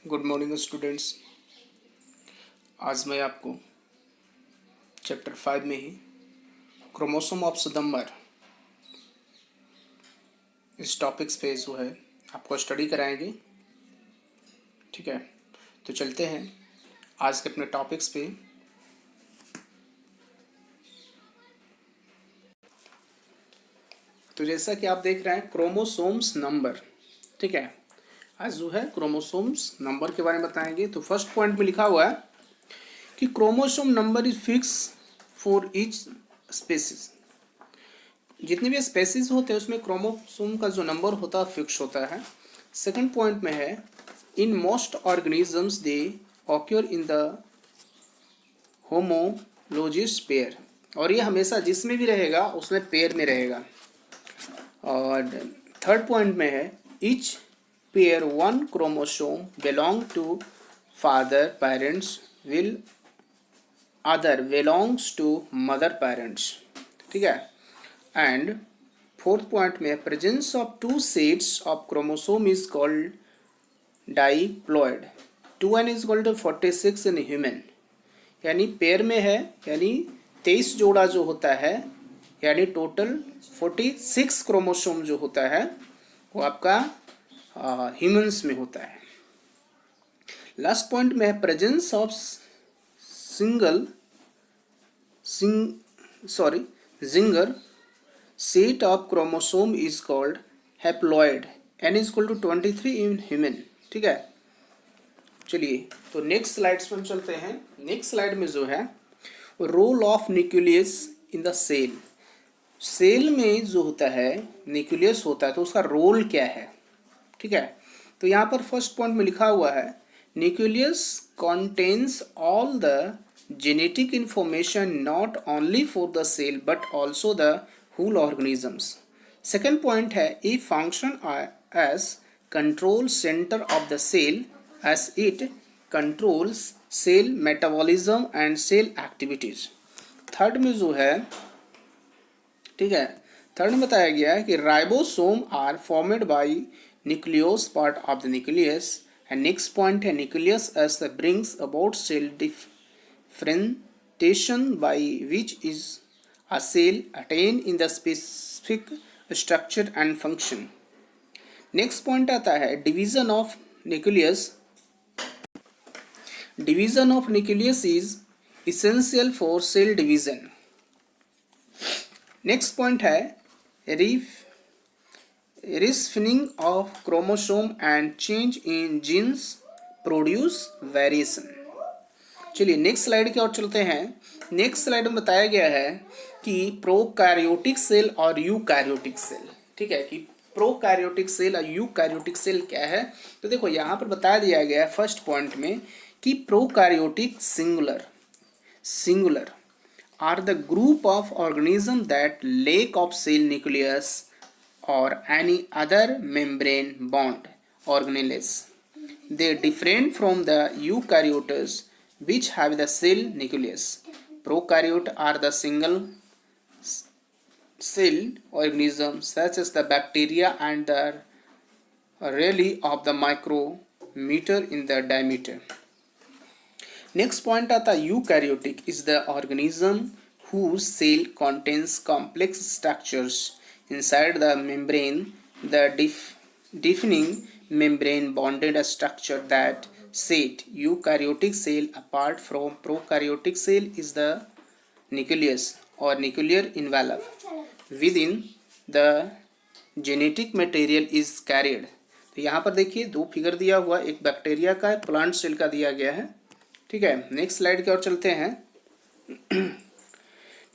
Good morning students. आज मैं आपको चैप्टर 5 में ही क्रोमोसोम ऑफ सितंबर इस टॉपिक्स पे जो है आपको स्टडी कराएंगे। ठीक है, तो चलते हैं आज के अपने टॉपिक्स पे। तो जैसा कि आप देख रहे हैं क्रोमोसोम्स नंबर, ठीक है, आज जो है क्रोमोसोम्स नंबर के बारे में बताएंगे। तो फर्स्ट पॉइंट में लिखा हुआ है कि chromosome number is fix for each species. जितने भी स्पेसीज होते हैं उसमें क्रोमोसोम का जो नंबर होता है फिक्स होता है। सेकंड पॉइंट में है in most organisms they occur in the homologous pair, और ये हमेशा जिसमें भी रहेगा उसमें पेयर में रहेगा। और थर्ड पॉइंट में है each pair one chromosome belong to father parents will other belongs to mother parents. ठीक है, एंड फोर्थ पॉइंट में presence of two sets of chromosome is called diploid. 2n is called 46 in human, यानी pair में है, यानी 23 जोड़ा जो होता है, यानी टोटल 46 क्रोमोसोम जो होता है वो आपका ह्यूमंस में होता है। लास्ट पॉइंट में है presence of single set of chromosome is called haploid. n is equal to 23 in human. ठीक है, चलिए तो नेक्स्ट स्लाइड्स पर हम चलते हैं। नेक्स्ट स्लाइड में जो है role of nucleus in the cell. Cell में जो होता है न्यूक्लियस होता है तो उसका रोल क्या है। ठीक है, तो यहाँ पर फर्स्ट पॉइंट में लिखा हुआ है nucleus contains all the genetic information not only for the cell but also the whole organisms. Second point है a function as control center of the cell as it controls cell metabolism and cell activities. Third में जो है, ठीक है, third में बताया गया है कि ribosome are formed by nucleolus part of the nucleus. And next point है nucleus as the brings about cell differentiation by which is a cell attain in the specific structure and function. Next point आता है division of nucleus. Division of nucleus is essential for cell division. Next point है reshuffling of chromosome and change in genes produce variation. चलिए next slide की ओर चलते हैं। Next slide में बताया गया है कि प्रोकैरियोटिक सेल और यूकैरियोटिक सेल। ठीक है, कि प्रोकैरियोटिक सेल और यूकैरियोटिक सेल क्या है। तो देखो यहाँ पर बता दिया गया है फर्स्ट पॉइंट में कि prokaryotic singular are the group of organisms that lack of cell nucleus or any other membrane bond organelles. They different from the eukaryotes which have the cell nucleus. Prokaryote are the single cell organisms such as the bacteria and the rarely of the micrometer in the diameter. Next point आता है eukaryotic is the organism whose cell contains complex structures inside the membrane, the defining membrane bonded structure that set eukaryotic cell apart from prokaryotic cell is the nucleus or nuclear envelope within the genetic material is carried। तो यहाँ पर देखिए दो figure दिया हुआ, एक bacteria का, एक प्लांट सेल का दिया गया है। ठीक है, नेक्स्ट स्लाइड की ओर चलते हैं।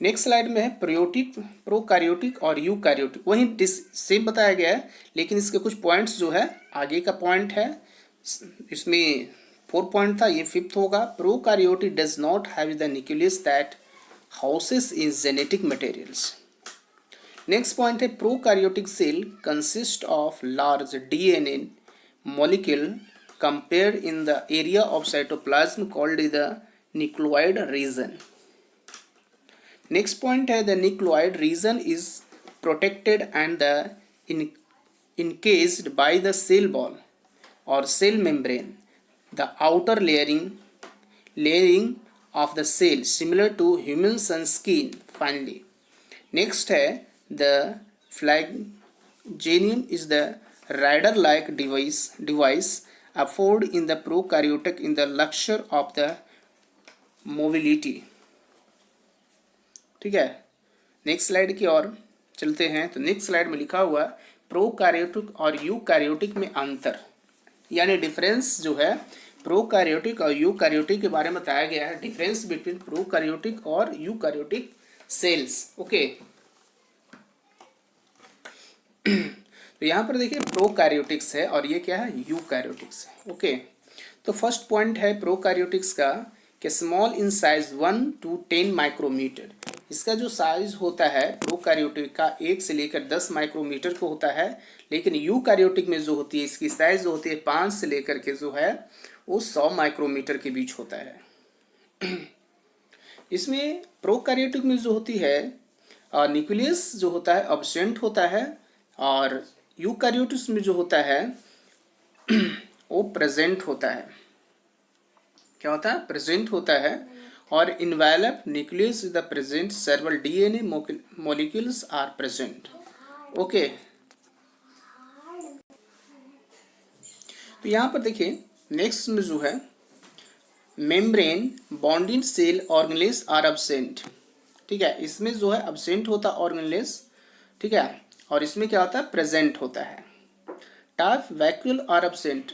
नेक्स्ट स्लाइड में है प्रोकैरियोटिक और यूकैरियोटिक, वही सेम बताया गया है लेकिन इसके कुछ पॉइंट्स जो है आगे का पॉइंट है, इसमें 4 पॉइंट था, ये 5th होगा। Prokaryotic does not have the nucleus that houses in genetic materials. Next point है prokaryotic cell consist of large DNA molecule compared in the area of cytoplasm called the nucleoid region. Next point है the nucleoid region is protected and the encased by the cell wall or cell membrane the outer layering of the cell similar to human sun skin finally. Next है the flagellum is the rider like device afford in the prokaryotic in the lecture of the mobility. ठीक है, next slide की ओर चलते हैं। तो next slide में लिखा हुआ प्रोकैरियोटिक और यूकैरियोटिक में अंतर, यानी डिफरेंस जो है प्रोकैरियोटिक और यूकैरियोटिक के बारे में बताया गया है, डिफरेंस बिटवीन प्रोकैरियोटिक और यूकैरियोटिक सेल्स। ओके, तो यहाँ पर देखिए प्रोकैरियोटिक्स है और ये क्या है, यूकैरियोटिक्स है। ओके, तो फर्स्ट पॉइंट है प्रोकैरियोटिक्स का कि small in size 1 to 10 micrometre. इसका जो साइज होता है प्रोकैरियोटिक का 1 से लेकर 10 माइक्रोमीटर को होता है, लेकिन यूकैरियोटिक में जो होती है इसकी साइज जो होती है 5 से लेकर के जो है वो 100 माइक्रोमीटर के बीच होता है। इसमें प्रोकैरियोटिक में जो होती है न्यूक्लियस जो होता है एब्सेंट होता है, और यूकैरियोटिक्स में जो होता है वो प्रेजेंट होता है। क्या होता है, प्रेजेंट होता है। और envelope nucleus is the present, several DNA molecules are present. Okay, तो यहाँ पर देखिए नेक्स्ट में जो है membrane bonding cell organelles are absent. ठीक है, इसमें जो है एब्सेंट होता है ऑर्गेनेल्स, ठीक है, और इसमें क्या होता है, प्रेजेंट होता है। Type vacuole are absent.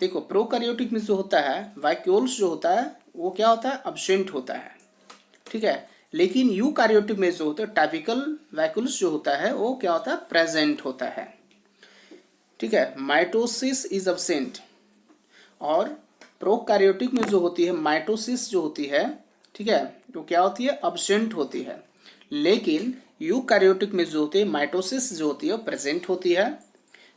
देखो प्रोकैरियोटिक में जो होता है वैक्यूल्स जो होता है वो क्या होता है, एब्सेंट होता है। ठीक है, लेकिन यूकैरियोटिक में जो होता है टाइपिकल वैक्यूल्स जो होता है वो क्या होता है, प्रेजेंट होता है। ठीक है, माइटोसिस इज एब्सेंट। और प्रोकैरियोटिक में जो होती है माइटोसिस जो होती है, ठीक है, तो क्या होती है, एब्सेंट होती है। लेकिन यूकैरियोटिक में जो होती है माइटोसिस जो होती है प्रेजेंट होती है।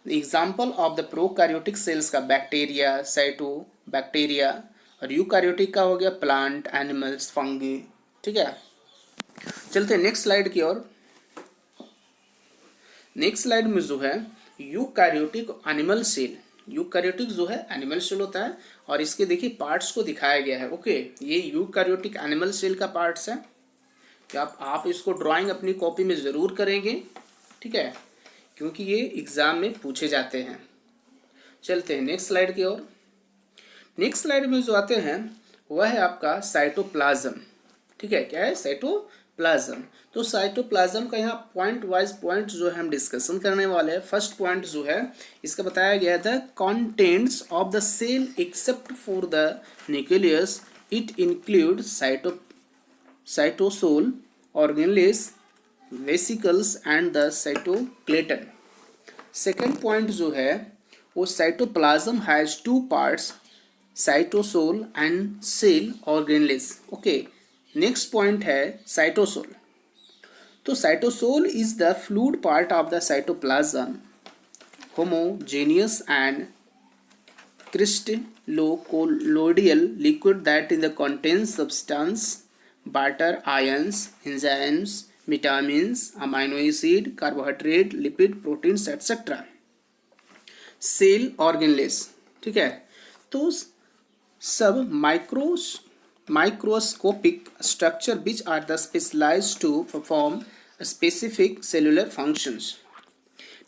Example of the prokaryotic cells का बैक्टीरिया, साइटोबैक्टीरिया, और यूकैरियोटिक का हो गया प्लांट, एनिमल्स, फंगी। ठीक है, चलते हैं नेक्स्ट स्लाइड की ओर। नेक्स्ट स्लाइड में जो है यूकैरियोटिक एनिमल सेल। यूकैरियोटिक जो है एनिमल सेल होता है और इसके देखिए पार्ट्स को दिखाया गया है। ओके, ये यूकैरियोटिक एनिमल सेल का पार्ट्स है। क्या आप इसको ड्राइंग अपनी कॉपी में ज़रूर करेंगे, ठीक है, क्योंकि ये एग्जाम में पूछे जाते हैं। चलते हैं नेक्स्ट स्लाइड की ओर। नेक्स्ट स्लाइड में जो आते हैं वह है आपका साइटोप्लाज्म। ठीक है, क्या है, साइटोप्लाज्म। तो साइटोप्लाज्म का यहाँ पॉइंट वाइज पॉइंट जो है हम डिस्कशन करने वाले हैं। फर्स्ट पॉइंट जो है इसका बताया गया था contents of the cell except for the nucleus it include cytosol, organelles, vesicles and the cytoskeleton. Second point जो है वो cytoplasm has two parts, cytosol and cell organelles. Okay, next point है साइटोसोल। तो cytosol is the fluid part of the cytoplasm, homogeneous and crystallocolloidal liquid that in the contains substance, water, ions, enzymes, vitamins, amino acid, carbohydrate, lipid, proteins, etc. Cell organelles. ठीक है, तो सब microscopic structure which are the specialised to perform specific cellular functions.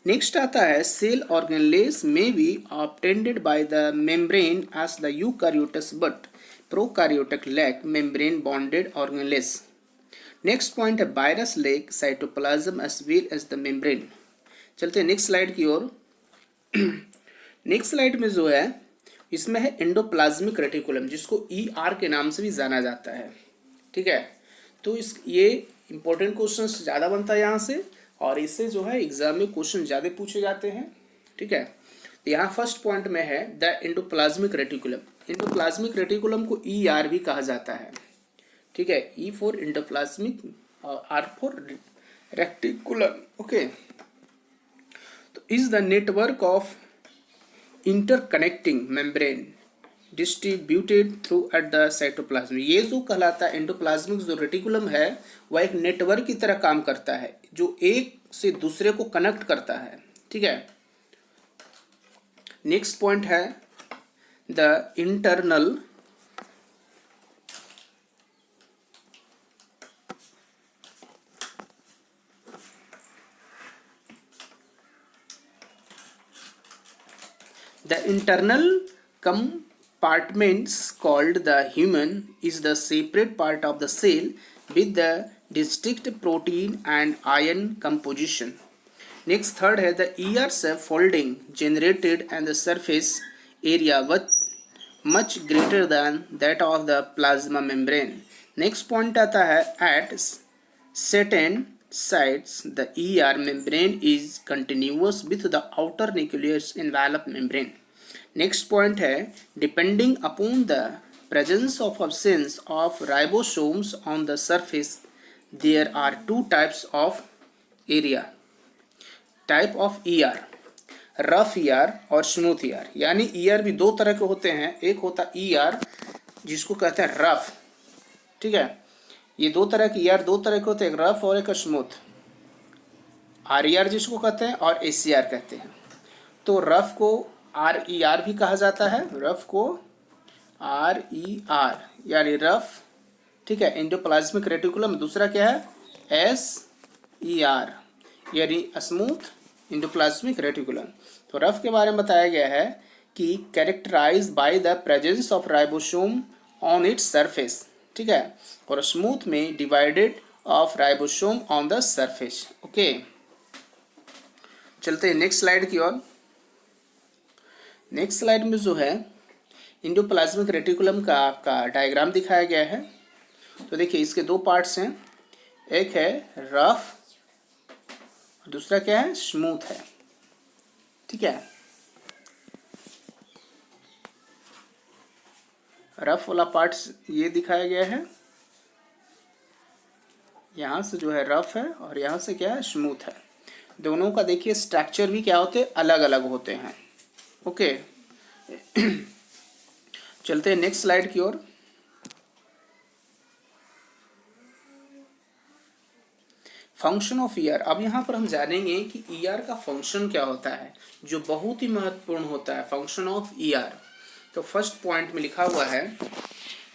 Next आता है cell organelles में be obtained by the membrane as the eukaryotes but prokaryotic lack membrane bonded organelles. Next point है virus lack cytoplasm as well as the membrane. चलते हैं next slide की ओर। Next slide में जो है इसमें है एंडोप्लाज्मिक रेटिकुलम, जिसको ER के नाम से भी जाना जाता है। ठीक है, तो ये इंपॉर्टेंट क्वेश्चन ज़्यादा बनता है यहाँ से, और इससे जो है एग्जाम में क्वेश्चन ज़्यादा पूछे जाते हैं। ठीक है, तो यहाँ फर्स्ट पॉइंट में है the endoplasmic reticulum. Endoplasmic reticulum को ER भी कहा जाता है। ठीक है, E फॉर एंडोप्लाज्मिक और R फॉर रेटिकुलम। ओके, तो is the network of interconnecting membrane distributed through at the cytoplasm. ये जो कहलाता है एंडोप्लाज्मिक जो रेटिकुलम है वह एक नेटवर्क की तरह काम करता है जो एक से दूसरे को कनेक्ट करता है। ठीक है, नेक्स्ट पॉइंट है the internal compartments called the human is the separate part of the cell with the distinct protein and ion composition. Next third है the ER cell folding generated and the surface area was much greater than that of the plasma membrane. Next point आता है at certain sites the ER membrane is continuous with the outer nucleus envelope membrane. Next point है depending upon the presence of absence of ribosomes on the surface there are two types of area. Type of ER, rough ER और smooth ER। यानी ER भी दो तरह के होते हैं, एक होता ER जिसको कहते हैं रफ, ठीक है। ये दो तरह के ER दो तरह के होते हैं, एक रफ और एक स्मूथ। RER जिसको कहते हैं और ACR कहते हैं। तो रफ को RER भी कहा जाता है, रफ को RER यानी रफ, ठीक है, एंडोप्लाज्मिक रेटिकुलम। दूसरा क्या है SER यानी स्मूथ एंडोप्लाज्मिक रेटिकुलम। तो रफ के बारे में बताया गया है कि characterised by the presence of ribosome on its surface, ठीक है, और स्मूथ में divided of ribosome on the surface. Okay, चलते हैं नेक्स्ट स्लाइड की ओर। नेक्स्ट स्लाइड में जो है एंडोप्लाज्मिक रेटिकुलम का आपका डायग्राम दिखाया गया है। तो देखिए इसके दो पार्ट्स हैं, एक है रफ, दूसरा क्या है स्मूथ है, ठीक है। रफ वाला पार्ट ये दिखाया गया है, यहाँ से जो है रफ है और यहाँ से क्या है स्मूथ है। दोनों का देखिए स्ट्रक्चर भी क्या होते हैं, अलग अलग होते हैं। ओके चलते हैं नेक्स्ट स्लाइड की ओर। Function of ER। अब यहाँ पर हम जानेंगे कि ER का फंक्शन क्या होता है, जो बहुत ही महत्वपूर्ण होता है, फंक्शन ऑफ ER। तो फर्स्ट पॉइंट में लिखा हुआ है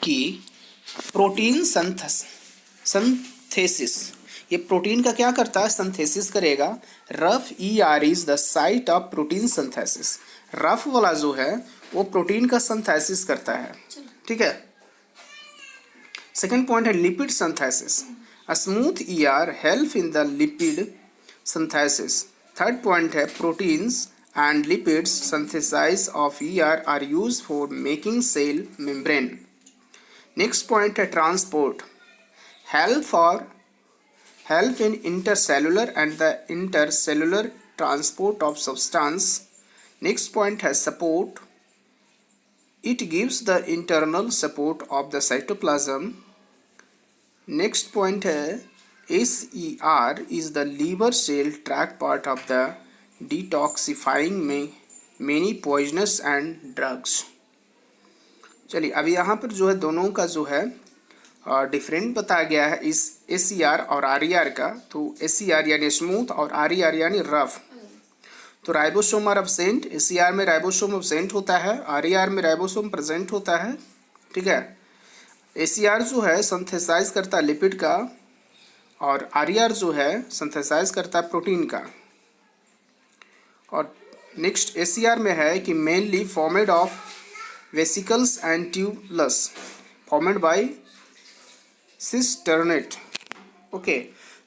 कि प्रोटीन सिंथेसिस। ये प्रोटीन का क्या करता है, सिंथेसिस करेगा। Rough ER is the site of protein synthesis. Rough वाला जो है वो प्रोटीन का सिंथेसिस करता है, ठीक है। सेकेंड पॉइंट है lipid synthesis. A smooth ER help in the lipid synthesis. Third point है proteins and lipids synthesis of ER are used for making cell membrane. Next point है transport. Help in intercellular and the intercellular transport of substance. Next point है support. It gives the internal support of the cytoplasm. Next point है SER is the liver cell track part of the detoxifying में many poisonous and drugs. चलिए अभी यहाँ पर जो है दोनों का जो है डिफरेंट बताया गया है इस SER और RER का। तो SER यानी स्मूथ और RER यानी रफ। तो राइबोसोम आर एब्सेंट, SER में राइबोसोम एब्सेंट होता है, RER में राइबोसोम प्रेजेंट होता है, ठीक है। SER जो है सिंथेसाइज करता है लिपिड का और RER जो है सिंथेसाइज करता है प्रोटीन का। और नेक्स्ट SER में है कि mainly formed of vesicles and tubules formed by cisternae. Okay,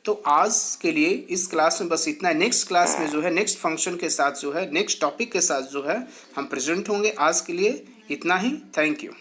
तो आज के लिए इस क्लास में बस इतना है। नेक्स्ट क्लास में जो है नेक्स्ट फंक्शन के साथ जो है नेक्स्ट टॉपिक के साथ जो है हम प्रेजेंट होंगे। आज के लिए इतना ही। Thank you.